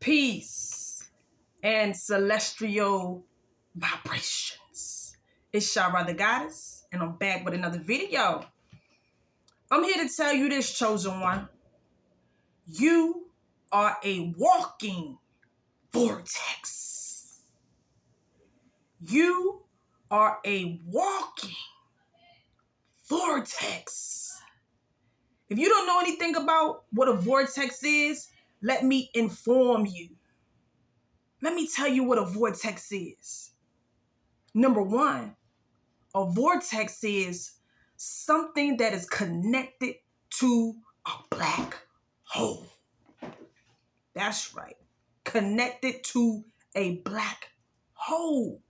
Peace and celestial vibrations. It's Shara the Goddess, and I'm back with another video. I'm here to tell you this, chosen one. You are a walking vortex. You are a walking vortex. If you don't know anything about what a vortex is, let me inform you. Let me tell you what a vortex is. Number one, a vortex is something that is connected to a black hole. That's right. Connected to a black hole.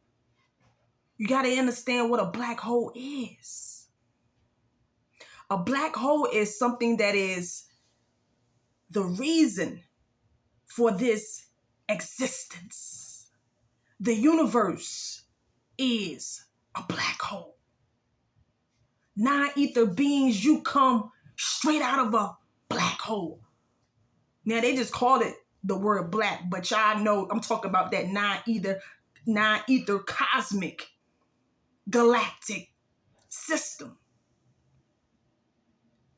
You got to understand what a black hole is. A black hole is something that is the reason for this existence. The universe is a black hole. Non-ether beings, you come straight out of a black hole. Now, they just call it the word black, but y'all know I'm talking about that non-ether cosmic galactic system.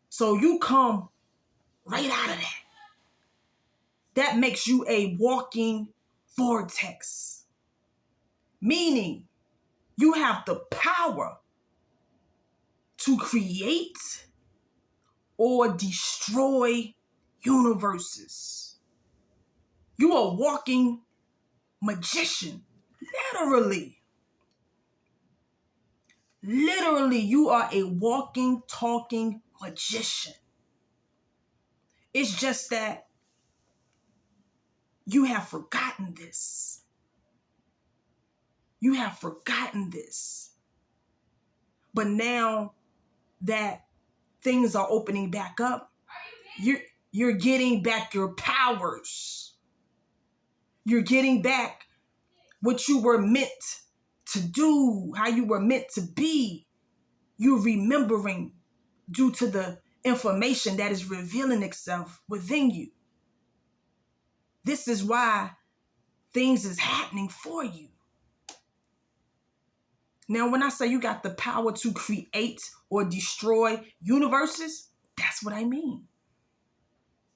So you come right out of that. That makes you a walking vortex, meaning you have the power to create or destroy universes. You are a walking magician, literally. Literally, you are a walking, talking magician. It's just that you have forgotten this. You have forgotten this. But now that things are opening back up, you're getting back your powers. You're getting back what you were meant to do, how you were meant to be. You're remembering due to the information that is revealing itself within you. This is why things is happening for you. Now, when I say you got the power to create or destroy universes, that's what I mean.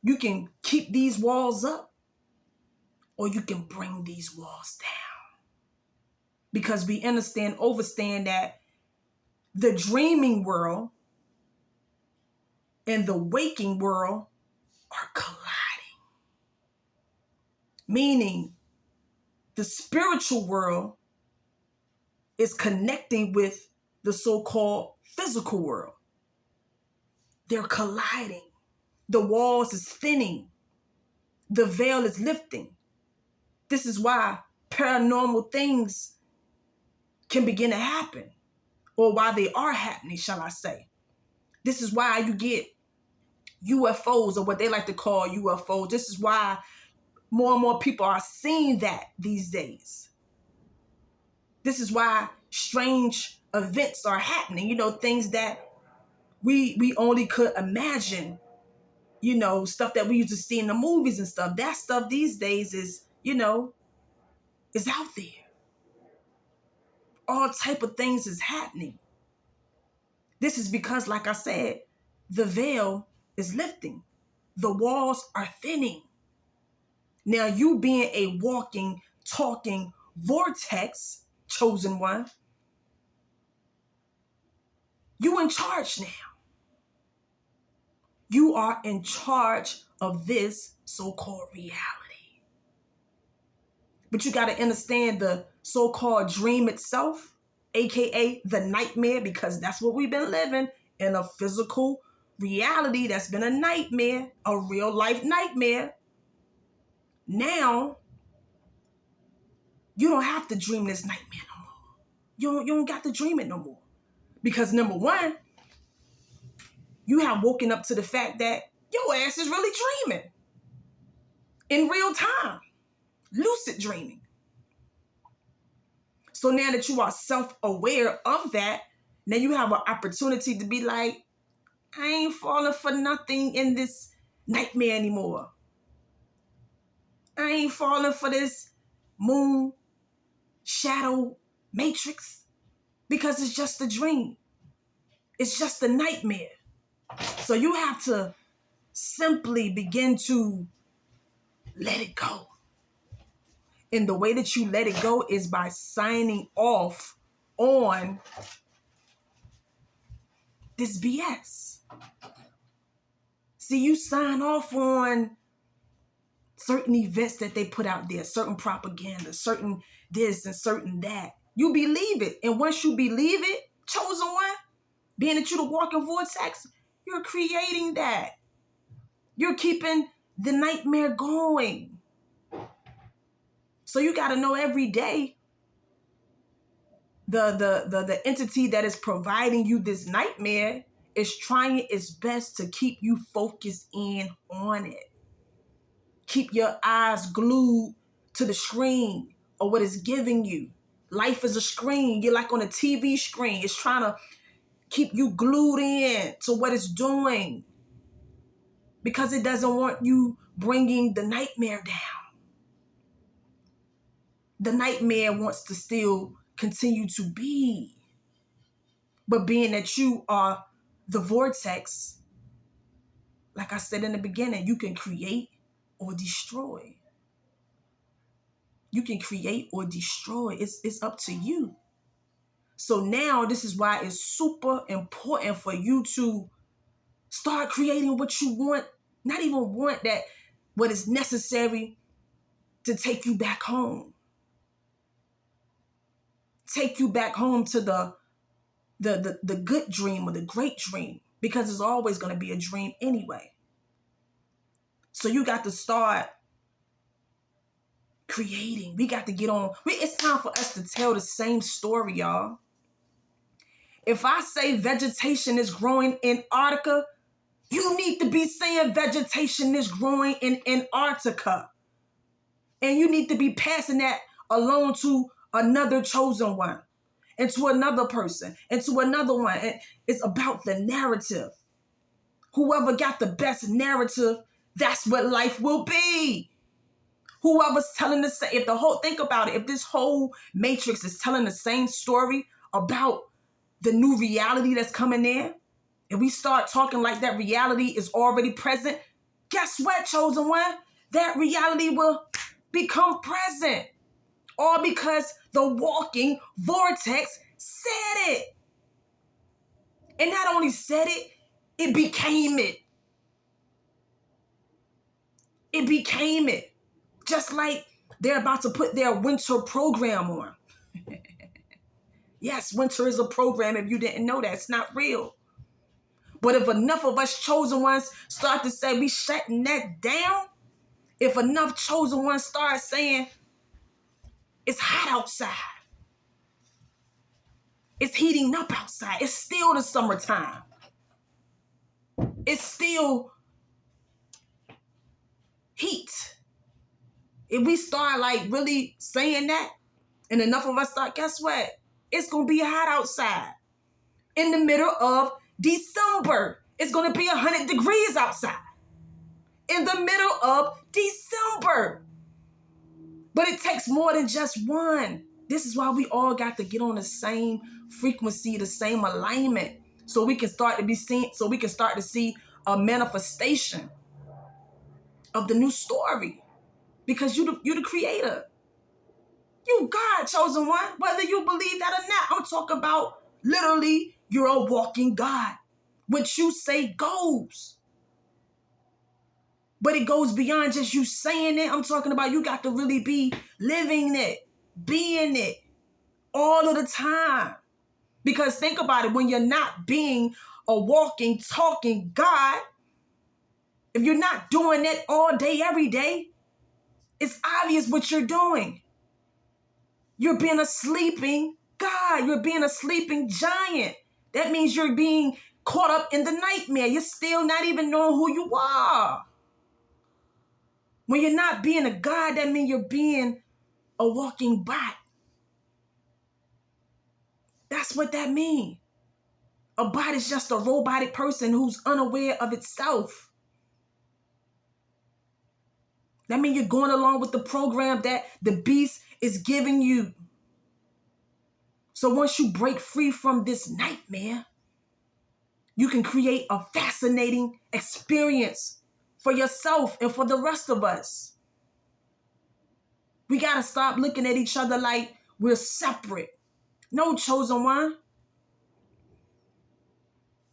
You can keep these walls up or you can bring these walls down. Because we understand that the dreaming world and the waking world are colliding. Meaning the spiritual world is connecting with the so-called physical world. They're colliding. The walls is thinning. The veil is lifting. This is why paranormal things can begin to happen, or why they are happening, shall I say. This is why you get UFOs, or what they like to call UFOs. This is why more and more people are seeing that these days. This is why strange events are happening, things that we only could imagine, stuff that we used to see in the movies and stuff. That stuff these days is out there. All type of things is happening. This is because, like I said, the veil is lifting. The walls are thinning. Now, you being a walking, talking vortex, chosen one, you in charge now. You are in charge of this so-called reality. But you got to understand the so-called dream itself, aka the nightmare, because that's what we've been living in, a physical reality that's been a nightmare, a real life nightmare. Now, you don't have to dream this nightmare no more. You don't got to dream it no more. Because number one, you have woken up to the fact that your ass is really dreaming in real time, lucid dreaming. So now that you are self-aware of that, now you have an opportunity to be like, I ain't falling for nothing in this nightmare anymore. I ain't falling for this moon shadow matrix because it's just a dream. It's just a nightmare. So you have to simply begin to let it go. And the way that you let it go is by signing off on this BS. See, you sign off on certain events that they put out there, certain propaganda, certain this and certain that. You believe it. And once you believe it, chosen one, being that you're the walking vortex, you're creating that. You're keeping the nightmare going. So you got to know every day the entity that is providing you this nightmare is trying its best to keep you focused in on it. Keep your eyes glued to the screen or what it's giving you. Life is a screen. You're like on a TV screen. It's trying to keep you glued in to what it's doing because it doesn't want you bringing the nightmare down. The nightmare wants to still continue to be. But being that you are the vortex, like I said in the beginning, you can create or destroy. You can create or destroy. It's up to you. So now this is why it's super important for you to start creating what you want. Not even want that, what is necessary to take you back home. Take you back home to the good dream or the great dream, because it's always going to be a dream anyway. So you got to start creating. We got to get on. It's time for us to tell the same story, y'all. If I say vegetation is growing in Antarctica, you need to be saying vegetation is growing in Antarctica. And you need to be passing that along to another chosen one, and to another person, and to another one. And it's about the narrative. Whoever got the best narrative, that's what life will be. Whoever's telling the same, think about it, if this whole matrix is telling the same story about the new reality that's coming in, and we start talking like that reality is already present, guess what, chosen one? That reality will become present. All because the walking vortex said it. And not only said it, it became it. It became it. Just like they're about to put their winter program on. Yes, winter is a program if you didn't know that. It's not real. But if enough of us chosen ones start to say we shutting that down, if enough chosen ones start saying it's hot outside, it's heating up outside, it's still the summertime, it's still heat. If we start like really saying that, and enough of us start, guess what? It's going to be hot outside. In the middle of December, it's going to be 100 degrees outside. In the middle of December. But it takes more than just one. This is why we all got to get on the same frequency, the same alignment, so we can start to be seen, so we can start to see a manifestation of the new story. Because you're the creator. You God, chosen one, whether you believe that or not. I'm talking about literally you're a walking God. What you say goes. But it goes beyond just you saying it. I'm talking about you got to really be living it, being it all of the time. Because think about it, when you're not being a walking, talking God, if you're not doing it all day, every day, it's obvious what you're doing. You're being a sleeping God. You're being a sleeping giant. That means you're being caught up in the nightmare. You're still not even knowing who you are. When you're not being a God, that means you're being a walking bot. That's what that means. A bot is just a robotic person who's unaware of itself. That means you're going along with the program that the beast is giving you. So once you break free from this nightmare, you can create a fascinating experience for yourself and for the rest of us. We got to stop looking at each other like we're separate. No, chosen one.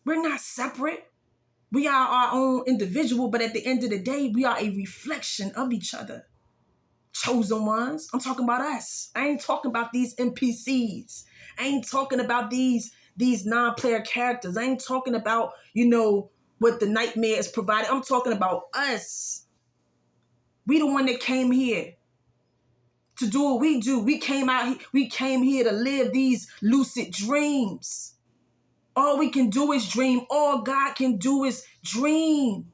We're not separate. We are our own individual, but at the end of the day, we are a reflection of each other. Chosen ones. I'm talking about us. I ain't talking about these NPCs. I ain't talking about these non-player characters. I ain't talking about, what the nightmare is providing. I'm talking about us. We the one that came here to do what we do. We came here to live these lucid dreams. All we can do is dream. All God can do is dream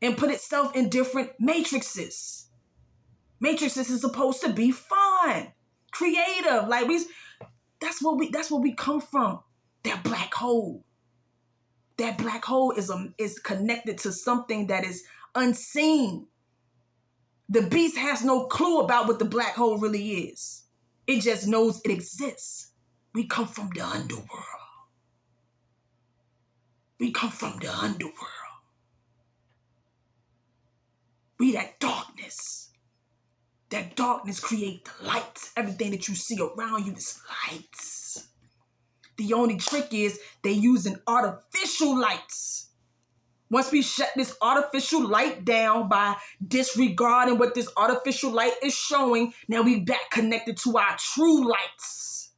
and put itself in different matrices. Matrices is supposed to be fun, creative. Like that's what we come from. That black hole. That black hole is connected to something that is unseen. The beast has no clue about what the black hole really is. It just knows it exists. We come from the underworld. We come from the underworld. We that darkness. That darkness create the lights. Everything that you see around you is lights. The only trick is they using artificial lights. Once we shut this artificial light down by disregarding what this artificial light is showing, now we back connected to our true lights.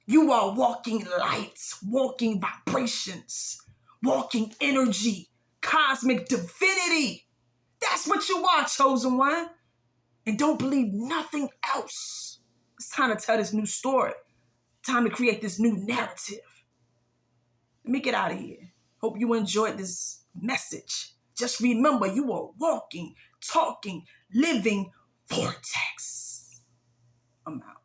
You are walking lights, walking vibrations, walking energy, cosmic divinity. That's what you are, chosen one. And don't believe nothing else. It's time to tell this new story. Time to create this new narrative. Let me get out of here. Hope you enjoyed this message. Just remember, you are walking, talking, living Vortex. I'm out.